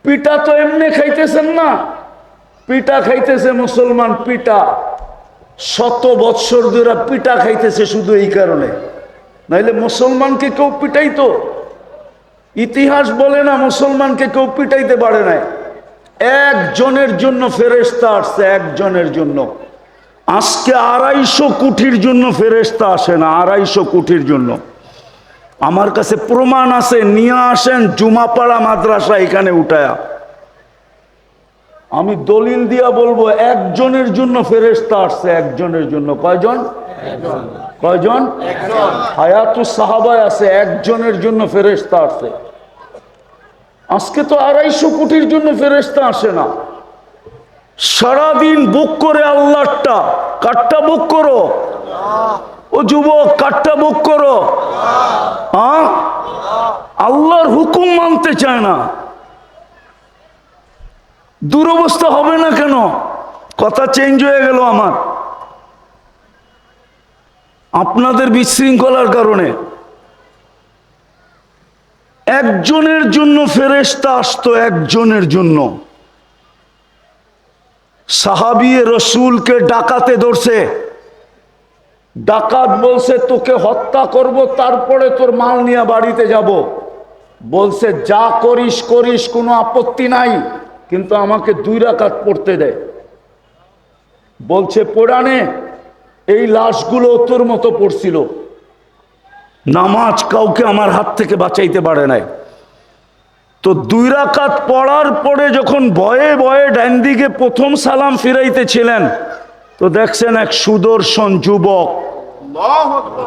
পিঠা তো এমনি খাইতেছেন না, পিঠা খাইতেছে মুসলমান, পিঠা শত বৎসর ধরে পিঠা খাইতেছে শুধু এই কারণে, নাইলে মুসলমানকে কেউ পিটাইতো? ইতিহাস বলে না মুসলমানকে কেউ পিটাইতে পারে নাই। একজনের জন্য ফেরেশতা আসছে, একজনের জন্য। আজকে 250 কোটির জন্য ফেরেশতা আসে না, 250 কোটির জন্য। আমার কাছে প্রমাণ আছে, নিয়ে আসেন জুমাপাড়া মাদ্রাসা এখানে উঠায়া, আমি দলিল দিয়া বলবো একজনের জন্য ফেরেশতা আসছে, একজনের জন্য। কয়জন? কয়জন? হায়াতুস সাহাবায় আছে, একজনের জন্য ফেরেশতা আসছে। আজকে তো 250 কোটির জন্য ফেরেশতা আসে না। সারাদিন বুক করে আল্লাহটা, কারটা বুক করো? ও যুবক, কারটা বুক করো? হ্যাঁ, আল্লাহর হুকুম মানতে চায় না। দুরবস্থা হবে না কেন? কথা চেঞ্জ হয়ে গেল আমার, আপনাদের বিশৃঙ্খলার কারণে। একজনের জন্য ফেরেশতা আসতো, একজনের জন্য। সাহাবী রসুলকে ডাকাতে ধরছে, ডাকাত বলছে তোকে হত্যা করব, তারপরে তোর মাল নিয়ে বাড়িতে যাব। বলছে যা করিস করিস, কোনো আপত্তি নাই, কিন্তু আমাকে 2 রাকাত পড়তে দেয়। বলছে পোড়ানে, এই লাশগুলো তোর মতো পড়ছিল, নামাজ কাউকে আমার হাত থেকে বাঁচাইতে পারে নাই। তো 2 রাকাত পড়ার পরে যখন ভয়ে ভয়ে ডান দিকে প্রথম সালাম ফিরাইতেছিলেন, তো দেখছেন এক সুদর্শন যুবক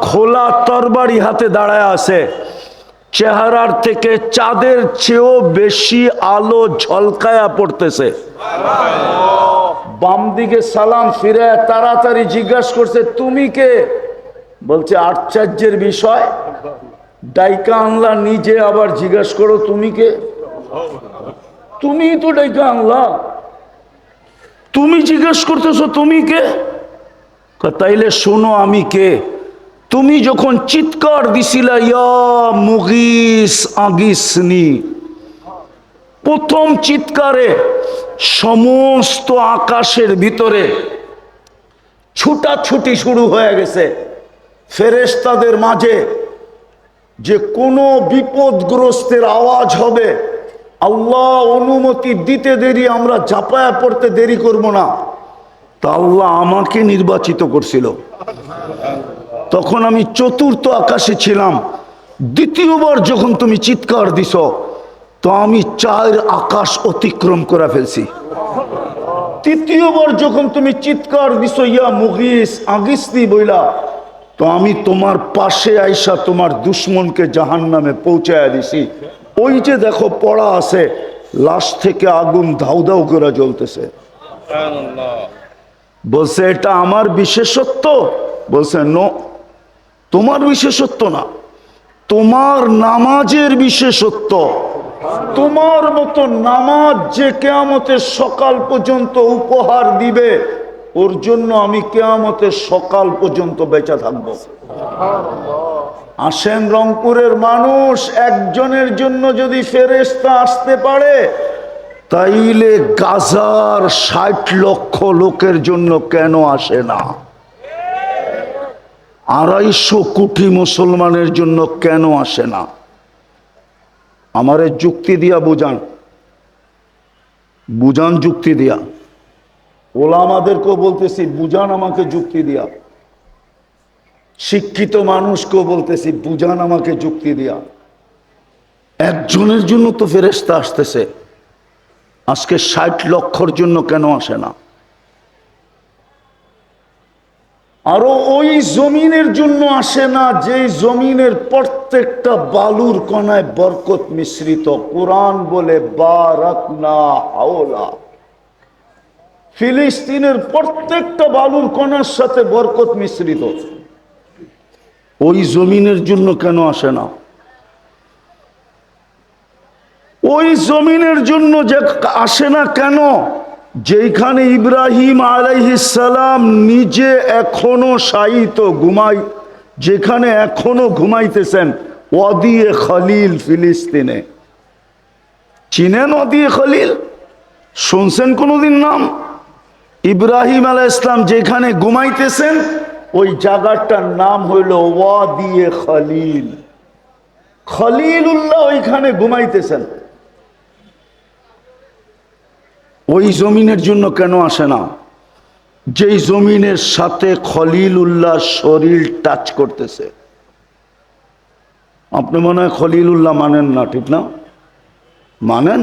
খোলা তরবারি হাতে দাঁড়ায় আছে, চেহারার থেকে চাঁদের চেয়েও বেশি আলো ঝলকায়া পড়তেছে। বাম দিকে সালাম ফিরে তাড়াতাড়ি জিজ্ঞাসা করছে তুমি কে? বলছে আশ্চর্যের বিষয়, ডাইকা আনলা নিজে, আবার জিজ্ঞাসা করো তুমি কে? তুমি তো ডাইকা আনলা, তুমি জিজ্ঞেস করতেছো তুমি কে? তাইলে শোনো আমি কে। তুমি যখন চিৎকার দিছিলা ইয়া মুগিস আগিসনি, প্রথম চিৎকারে সমস্ত আকাশের ভিতরে ছুটাছুটি শুরু হয়ে গেছে ফেরেশতাদের মাঝে, যে কোনো বিপদগ্রস্তের আওয়াজ হবে, আল্লাহ অনুমতি দিতে দেরি, আমরা ঝাঁপায়া পড়তে দেরি করব না। তা আল্লাহ আমাকে নির্বাচিত করছিল। তখন আমি 4র্থ আকাশে ছিলাম। দ্বিতীয়বার যখন তুমি চিৎকার দিছ, তো আমি 4 আকাশ অতিক্রম করে ফেলছি। তৃতীয়বার যখন তুমি চিৎকার দিছ ইয়া মুগিস আগিসনি বইলা, তো আমি তোমার পাশে আইসা তোমার দুশ্মনকে জাহান্নামে পৌঁছায়া দিছি। ওই যে দেখো পড়া আছে, লাশ থেকে আগুন ধাউ ধাউ করে জ্বলতেছে। বলছে এটা আমার বিশেষত্ব? বলছে নো, তোমার বিশেষত্ব না, তোমার নামাজের বিশেষত্ব। তোমার মতো নামাজ যে কিয়ামতের সকাল পর্যন্ত উপহার দিবে, ওর জন্য আমি কিয়ামতের সকাল পর্যন্ত বেঁচে থাকবো। আসেন রংপুরের মানুষ, একজনের জন্য যদি ফেরেশতা আসতে পারে, তাইলে গাজার 60 লক্ষ লোকের জন্য কেন আসে না? 250 কোটি মুসলমানের জন্য কেন আসে না? আমারে যুক্তি দিয়া বুঝান, বুঝান যুক্তি দিয়া। ওলামাদেরকেও বলতেছি বুঝান আমাকে যুক্তি দিয়া, শিক্ষিত মানুষকেও বলতেছি বুঝান আমাকে যুক্তি দিয়া। একজনের জন্য তো ফেরেশতা আসতেছে, আজকে 60 লক্ষর জন্য কেন আসে না? আরো ওই জমিনের জন্য আসে না যে জমিনের প্রত্যেকটা বালুর কণায় বরকত মিশ্রিত। কোরআন বলে বারাকনা হাওলা, ফিলিস্তিনের প্রত্যেকটা বালুর কণার সাথে বরকত মিশ্রিত। ওই জমিনের জন্য কেন আসে না? ওই জমিনের জন্য যে আসে না কেন, যেখানে ইব্রাহিম আলাইহিস সালাম নিজে এখনো শায়িত ঘুমাই, যেখানে এখনো ঘুমাইতেছেন, ওয়াদিয়ে খলিল ফিলিস্তিনে, চিনেন ওয়াদি খলিল? শুনছেন কোনোদিন নাম? ইব্রাহিম আলাইহিস সালাম যেখানে ঘুমাইতেছেন ওই জায়গাটার নাম হইল ওয়াদি খলিল। খলিলুল্লাহ ওইখানে ঘুমাইতেছেন। ওই জমিনের জন্য কেন আসে না? যেই জমিনের সাথে খলিলুল্লাহ শরীর টাচ করতেছে। আপনি মনে হয় খলিলুল্লাহ মানেন না, ঠিক না? মানেন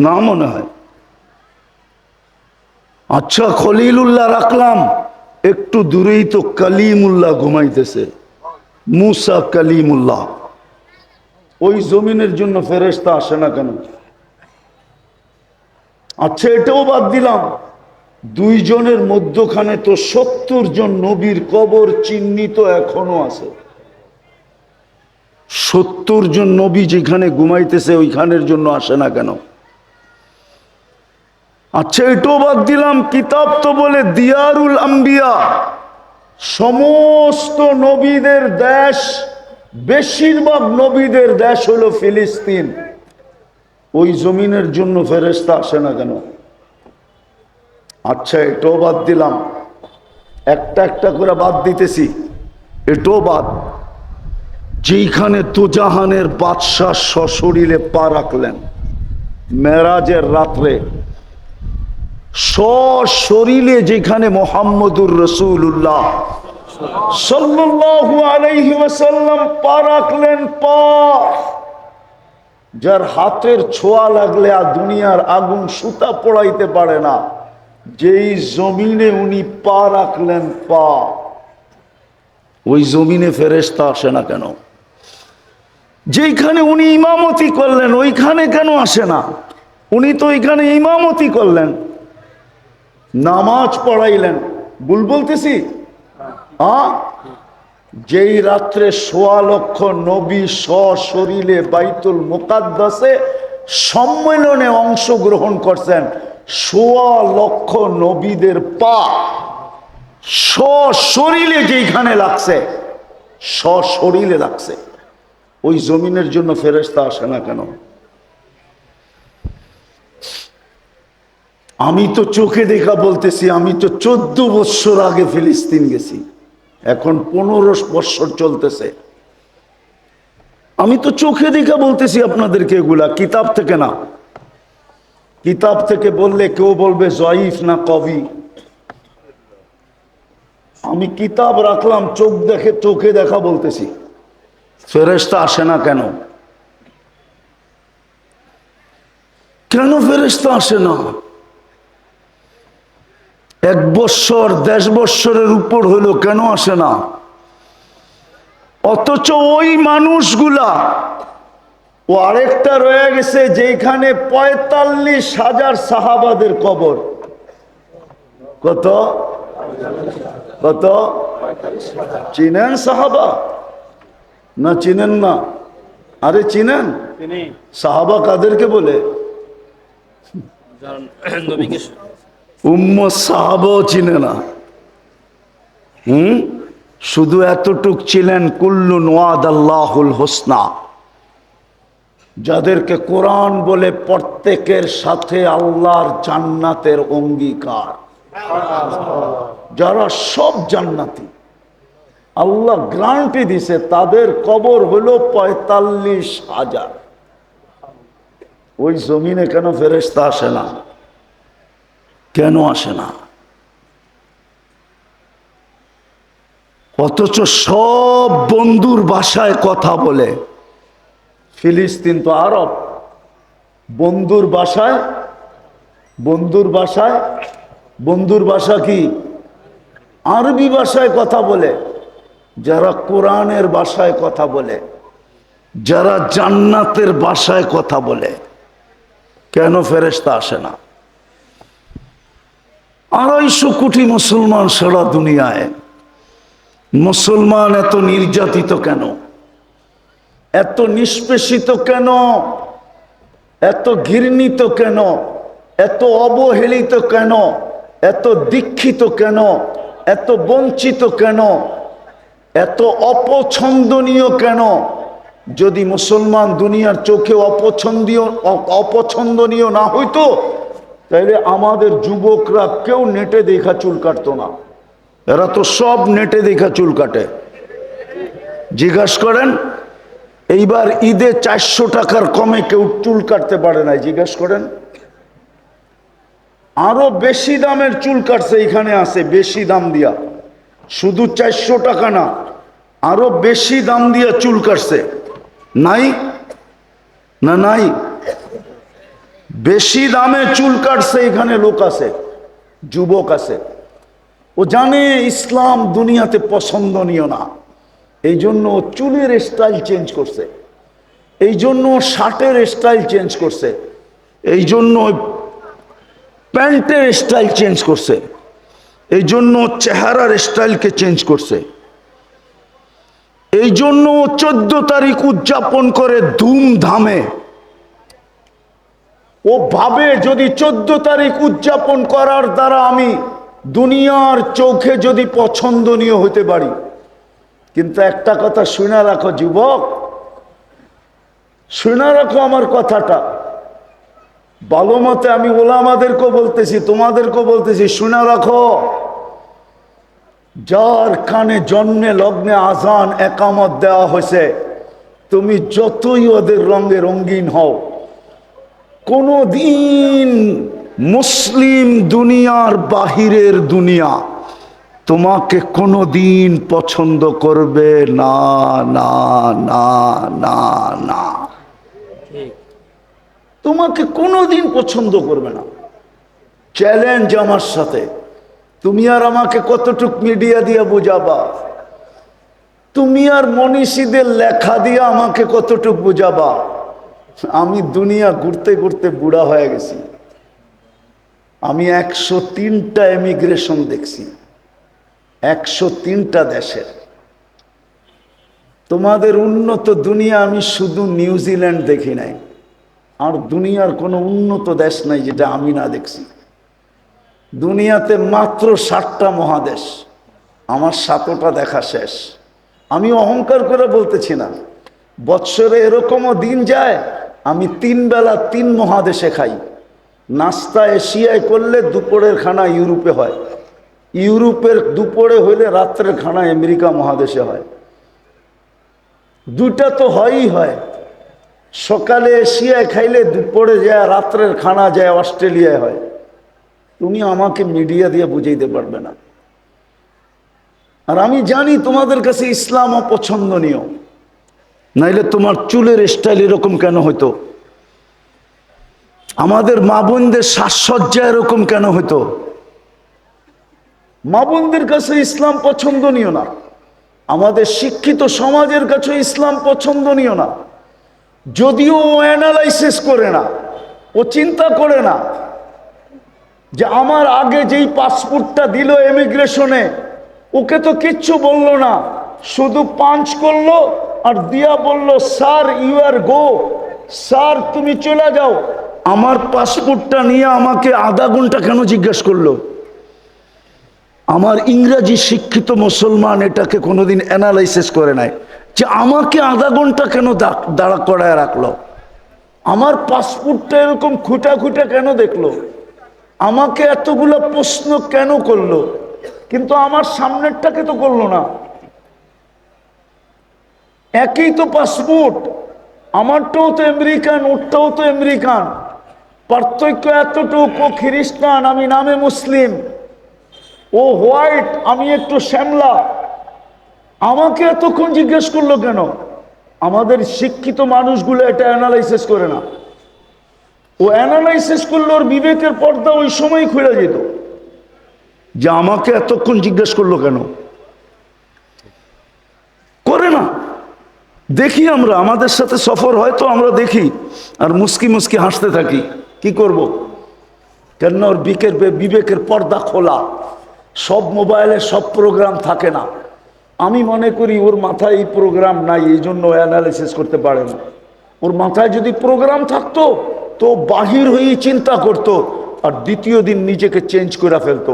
না মনে হয়। আচ্ছা, খলিলুল্লাহ রাখলাম, একটু দূরেই তো কালিমুল্লাহ ঘুমাইতেছে, মুসা কালিমুল্লাহ। ওই জমিনের জন্য ফেরেশতা আসে না কেন? আচ্ছা, এটাও বাদ দিলাম, দুইজনের মধ্যখানে তো 70 জন নবীর কবর চিহ্নিত এখনো আছে। 70 জন নবী যেখানে ঘুমাইতেছে ওইখানের জন্য আসে না কেন? আচ্ছা, এটাও বাদ দিলাম, কিতাব তো বলে দিয়ারুল আম্বিয়া, সমস্ত নবীদের দেশ, বেশিরভাগ নবীদের দেশ হলো ফিলিস্তিন। ওই জমিনের জন্য ফেরেশতা আসে না কেন? আচ্ছা, এটাও বাদ দিলাম, একটা একটা করে বাদ দিতেছি। এটাও বাদ, যেইখানে দুজাহানের বাদশাহ সশরীরে পা রাখলেন মেরাজের রাত্রে, সশরীরে যেখানে মুহাম্মদুর রাসূলুল্লাহ সাল্লাল্লাহু আলাইহি ওয়াসাল্লাম পা রাখলেন, পা যার হাতের ছোঁয়া লাগলে আর দুনিয়ার আগুন সুতা পোড়াইতে পারে না, যেই জমিনে উনি পা রাখলেন, পা, ওই জমিনে ফেরেশতা আসে না কেন? যেখানে উনি ইমামতি করলেন ওইখানে কেন আসে না? উনি তো ওইখানে ইমামতি করলেন, নামাজ পড়াইলেন। ভুল বলতেছি? যেই রাত্রে ১.৫ লক্ষ নবী সশরীরে বাইতুল মুকাদ্দাসে সম্মেলনে অংশগ্রহণ করছেন, ১.৫ লক্ষ নবীদের পা সশরীরে যেখানে লাগছে, সশরীরে লাগছে, ওই জমিনের জন্য ফেরেশতা আসে না কেন? আমি তো চোখে দেখা বলতেছি, আমি তো 14 বছর আগে ফিলিস্তিন গেছি, এখন 15 বছর চলতেছে। আমি তো চোখে দেখা বলতেছি আপনাদেরকে, এগুলা কিতাব থেকে না। কিতাব থেকে বললে কেউ বলবে জয়ীফ না কবি। আমি কিতাব রাখলাম, চোখ দেখে, চোখে দেখা বলতেছি। ফেরেশতা আসে না কেন? কেন ফেরেশতা আসে না? 1 বৎসর 1.5 বৎসরের উপর হলো, কেন আসে না? অথচ ওই মানুষগুলা, ও আরেকটা রয়ে গেছে যেখানে 45,000 সাহাবাদের কবর। কত কত চিনেন সাহাবা না চিনেন না? আরে চিনেন সাহাবা কাদেরকে বলে? উম্মত সাহাবাও চিনে না। শুধু এতটুক ছিলেন, কুল্লুন ওয়াদাল্লাহুল হোসনা, যাদেরকে কোরআন বলে প্রত্যেকের সাথে আল্লাহর জান্নাতের অঙ্গীকার, যারা সব জান্নাতি, আল্লাহ গ্যারান্টি দিছে, তাদের কবর হলো 45,000। ওই জমিনে কেন ফেরেশতা আসে না? কেন আসে না? অথচ সব বন্ধুর ভাষায় কথা বলে। ফিলিস্তিন তো আরব, বন্ধুর ভাষায়, বন্ধুর ভাষায়, বন্ধুর ভাষা কি? আরবি ভাষায় কথা বলে। যারা কোরআনের ভাষায় কথা বলে, যারা জান্নাতের ভাষায় কথা বলে, কেন ফেরেশতা আসে না? 250 কোটি মুসলমান সারা দুনিয়ায়, মুসলমান এত নির্যাতিত কেন? এত নিষ্পেষিত কেন? এত ঘৃণিত কেন? এত অবহেলিত কেন? এত দীক্ষিত কেন? এত বঞ্চিত কেন? এত অপছন্দনীয় কেন? যদি মুসলমান দুনিয়ার চোখে অপছন্দনীয় না হইতো, তাইলে আমাদের যুবকরা কেউ নেটে দেখা চুল কাটতো না। এরা তো সব নেটে দেখা চুল কাটে। জিজ্ঞাসা করেন, এইবার ঈদে 400 টাকার কমে কেউ চুল কাটতে পারে না। জিজ্ঞাসা করেন, আরো বেশি দামের চুল কাটছে এখানে আছে, বেশি দাম দিয়া, শুধু 400 টাকা না, আরো বেশি দাম দিয়া চুল কাটছে। নাই না? নাই, বেশি দামে চুল কাটছে এখানে লোক আছে, যুবক আছে। ও জানে ইসলাম দুনিয়াতে পছন্দনীয় না, এই জন্য চুলের স্টাইল চেঞ্জ করছে, এই জন্য শার্টের স্টাইল চেঞ্জ করছে, এই জন্য প্যান্টের স্টাইল চেঞ্জ করছে, এই জন্য চেহারার স্টাইলকে চেঞ্জ করছে। এই জন্য 14 তারিখ উদযাপন করে ধুমধামে। ও ভাবে যদি 14 তারিখ উদযাপন করার দ্বারা আমি দুনিয়ার চোখে যদি পছন্দনীয় হতে পারি। কিন্তু একটা কথা শুনে রাখো যুবক, শুনে রাখো আমার কথাটা ভালো মতে, আমি ওলামাদেরকেও বলতেছি, তোমাদেরকেও বলতেছি, শুনে রাখো। যার কানে জন্মে লগ্নে আজান একামত দেওয়া হয়েছে, তুমি যতই ওদের রঙে রঙিন হও, কোনদিন মুসলিম দুনিয়ার বাহিরের দুনিয়া তোমাকে কোনদিন পছন্দ করবে না, না, না, না, না। তোমাকে কোনদিন পছন্দ করবে না। চ্যালেঞ্জ আমার সাথে, তুমি আর আমাকে কতটুক মিডিয়া দিয়ে বুঝাবা, তুমি আর মনীষীদের লেখা দিয়ে আমাকে কতটুক বুঝাবা। আমি দুনিয়া ঘুরতে ঘুরতে বুড়া হয়ে গেছি। আমি 103টা এমিগ্রেশন দেখছি, 103টা দেশের। তোমাদের উন্নত দুনিয়া আমি শুধু নিউজিল্যান্ড দেখি নাই, আর দুনিয়ার কোনো উন্নত দেশ নাই যেটা আমি না দেখছি। দুনিয়াতে মাত্র 7টা মহাদেশ, আমার 7টা দেখা শেষ। আমি অহংকার করে বলতেছি না, বৎসরে এরকমও দিন যায় আমি 3 বেলা 3 মহাদেশে খাই। নাস্তা এশিয়ায় করলে দুপুরের খানা ইউরোপে হয়, ইউরোপের দুপুরে হইলে রাত্রের খানা আমেরিকা মহাদেশে হয়। দুটা তো হয়ই হয়। সকালে এশিয়ায় খাইলে দুপুরে যায়, রাত্রের খানা যায় অস্ট্রেলিয়ায় হয়। তুমি আমাকে মিডিয়া দিয়ে বুঝাইতে পারবে না। আর আমি জানি তোমাদের কাছে ইসলাম অপছন্দনীয়, নাইলে তোমার চুলের স্টাইল এরকম কেন হইতো? আমাদের মা বোনদের সাজসজ্জা এরকম কেন হইতো? মা বোনদের কাছে ইসলাম পছন্দনীয় না, আমাদের শিক্ষিত সমাজের কাছে ইসলাম পছন্দনীয় না। যদিও ও অ্যানালাইসিস করে না, ও চিন্তা করে না যে আমার আগে যেই পাসপোর্টটা দিল ইমিগ্রেশনে, ওকে তো কিচ্ছু বললো না, শুধু পাঞ্চ করলো আর দিয়া বলল, sir you are go, sir তুমি চলে যাও। আমার পাসপোর্টটা নিয়ে আমাকে আধা ঘন্টা কেন জিজ্ঞেস করলো? আমার ইংরেজি শিক্ষিত মুসলমান এটাকে কোনোদিন অ্যানালাইসিস করে নাই যে আমাকে আধা ঘন্টা কেন দাঁড়া করায় রাখলো, আমার পাসপোর্টটা এরকম খুঁটা খুঁটা কেন দেখলো, আমাকে এতগুলো প্রশ্ন কেন করলো, কিন্তু আমার সামনেরটাকে তো করলো না। একই তো পাসপোর্ট, আমারটাও তো আমেরিকান, ওরটাও তো আমেরিকান, পার্থক্য এতটুকু, ও খ্রিস্টান আমি নামে মুসলিম, ও হোয়াইট আমি একটু শ্যামলা, আমাকে এতক্ষণ জিজ্ঞেস করলো কেন? আমাদের শিক্ষিত মানুষগুলো এটা অ্যানালাইসিস করে না। ও অ্যানালাইসিস করলে ওর বিবেকের পর্দা ওই সময় খুলে যেত যে আমাকে এতক্ষণ জিজ্ঞেস করলো কেন। করে না। দেখি আমরা, আমাদের সাথে সফর হয় তো আমরা দেখি আর মুস্কি মুস্কি হাসতে থাকি। কি করব? কেন ওর বিবেকের পর্দা খোলা। সব মোবাইলে সব প্রোগ্রাম থাকে না। আমি মনে করি ওর মাথায় এই প্রোগ্রাম নাই, এই জন্য অ্যানালাইসিস করতে পারে না। ওর মাথায় যদি প্রোগ্রাম থাকতো তো বাহির হয়ে চিন্তা করতো আর দ্বিতীয় দিন নিজেকে চেঞ্জ করে ফেলতো।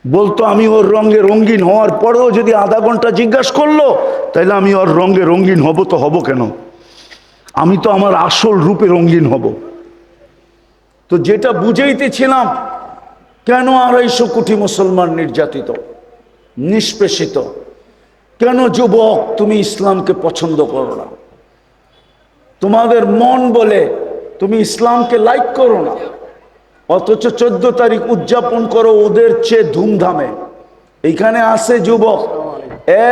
বলতো আমি ওর রঙে রঙিন হওয়ার পরেও যদি আধা ঘন্টা জিজ্ঞাসা করলো, তাহলে আমি ওর রঙে রঙিন হব তো হব কেন? আমি তো আমার আসল রূপে রঙিন হব। তো যেটা বুঝাইতেছিলাম, কেন 250 কোটি মুসলমান নির্যাতিত, নিষ্পেষিত? কেন যুবক তুমি ইসলামকে পছন্দ করো না? তোমাদের মন বলে তুমি ইসলামকে লাইক করো না, অথচ 14 তারিখ উদযাপন করো ওদের চেয়ে ধুমধামে। এইখানে আছে যুবক,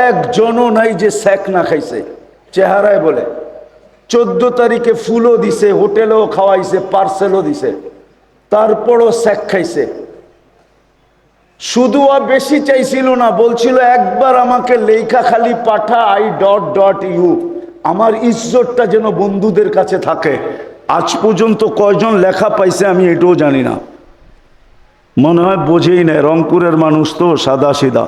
একজনও নাই যে স্যাক না খাইছে, চেহারায় বলে। 14 তারিখে ফুলও দিছে, হোটেলেও খাওয়াইছে, পার্সেলও দিছে, তারপরও স্যাক খাইছে। শুধু বেশি চাইছিল না, বলছিল একবার আমাকে লেখা খালি পাঠা I.U, আমার ইজ্জতটা যেন বন্ধুদের কাছে থাকে। আজ পর্যন্ত কয়জন লেখা পাইছে আমি এটাও জানি না, মনে হয় বোঝেই না। রংপুরের মানুষ তো সাদা সিধা।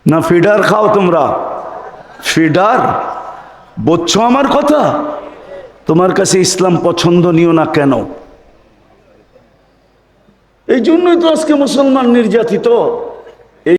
না ফিডার খাও তোমরা? ফিডার বুঝছো আমার কথা? তোমার কাছে ইসলাম পছন্দনীয় না কেন? এই জন্যই তো আজকে মুসলমান নির্যাতিত।